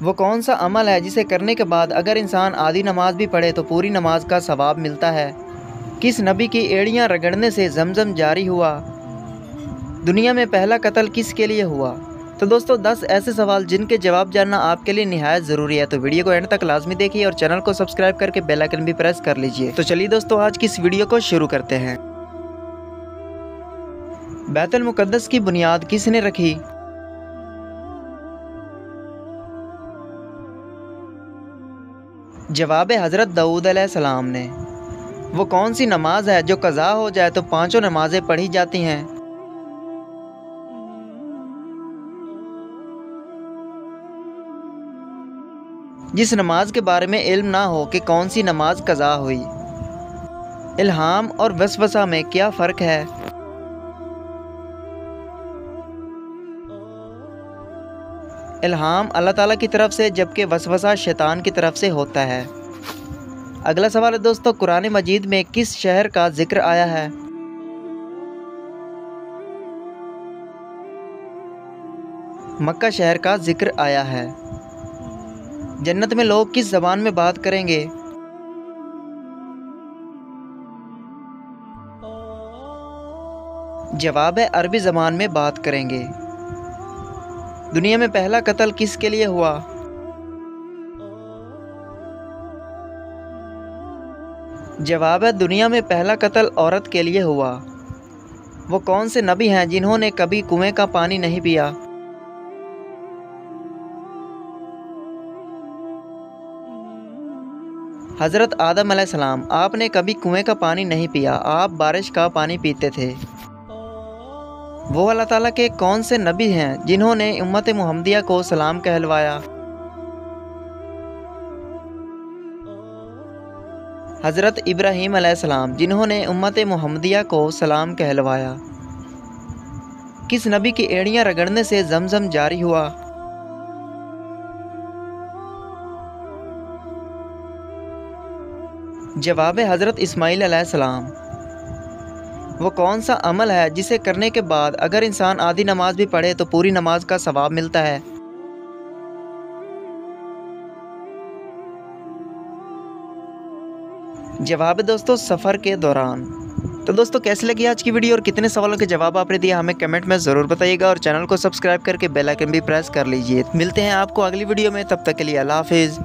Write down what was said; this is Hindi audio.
वो कौन सा अमल है जिसे करने के बाद अगर इंसान आधी नमाज भी पढ़े तो पूरी नमाज का सवाब मिलता है? किस नबी की एड़ियाँ रगड़ने से जमजम जारी हुआ? दुनिया में पहला कत्ल किसके लिए हुआ? तो दोस्तों 10 ऐसे सवाल जिनके जवाब जानना आपके लिए निहायत ज़रूरी है, तो वीडियो को एंड तक लाजमी देखिए और चैनल को सब्सक्राइब करके बेल आइकन भी प्रेस कर लीजिए। तो चलिए दोस्तों आज की इस वीडियो को शुरू करते हैं। बैतुल मुक़द्दस की बुनियाद किसने रखी? जवाब हज़रत दाऊद अलैहिस्सलाम ने। वो कौन सी नमाज है जो कज़ा हो जाए तो पांचों नमाजें पढ़ी जाती हैं? जिस नमाज के बारे में इल्म ना हो कि कौन सी नमाज कज़ा हुई। इल्हाम और वसवसा में क्या फ़र्क है? इल्हाम अल्लाह ताला की तरफ से जबकि वसवसा शैतान की तरफ से होता है। अगला सवाल है दोस्तों, कुरान मजीद में किस शहर का जिक्र आया है? मक्का शहर का जिक्र आया है। जन्नत में लोग किस ज़बान में बात करेंगे? जवाब है अरबी ज़बान में बात करेंगे। दुनिया में पहला कत्ल किसके लिए हुआ? जवाब है दुनिया में पहला कत्ल औरत के लिए हुआ। वो कौन से नबी हैं जिन्होंने कभी कुएं का पानी नहीं पिया? हज़रत आदम अलैहिस्सलाम। आपने कभी कुएं का पानी नहीं पिया, आप बारिश का पानी पीते थे। वो अल्लाह ताला के कौन से नबी हैं जिन्होंने उम्मत मुहम्मदिया को सलाम कहलवाया? हज़रत इब्राहीम अलैहिस्सलाम, जिन्होंने उम्मत मुहम्मदिया को सलाम कहलवाया। किस नबी की एड़ियाँ रगड़ने से जमजम जारी हुआ? जवाब है हज़रत इस्माईल अलैहिस्सलाम। वो कौन सा अमल है जिसे करने के बाद अगर इंसान आधी नमाज भी पढ़े तो पूरी नमाज का सवाब मिलता है? जवाब है दोस्तों सफ़र के दौरान। तो दोस्तों कैसी लगी आज की वीडियो और कितने सवालों के जवाब आपने दिया हमें कमेंट में ज़रूर बताइएगा और चैनल को सब्सक्राइब करके बेल आइकन भी प्रेस कर लीजिए। मिलते हैं आपको अगली वीडियो में, तब तक के लिए अल्लाह हाफिज़।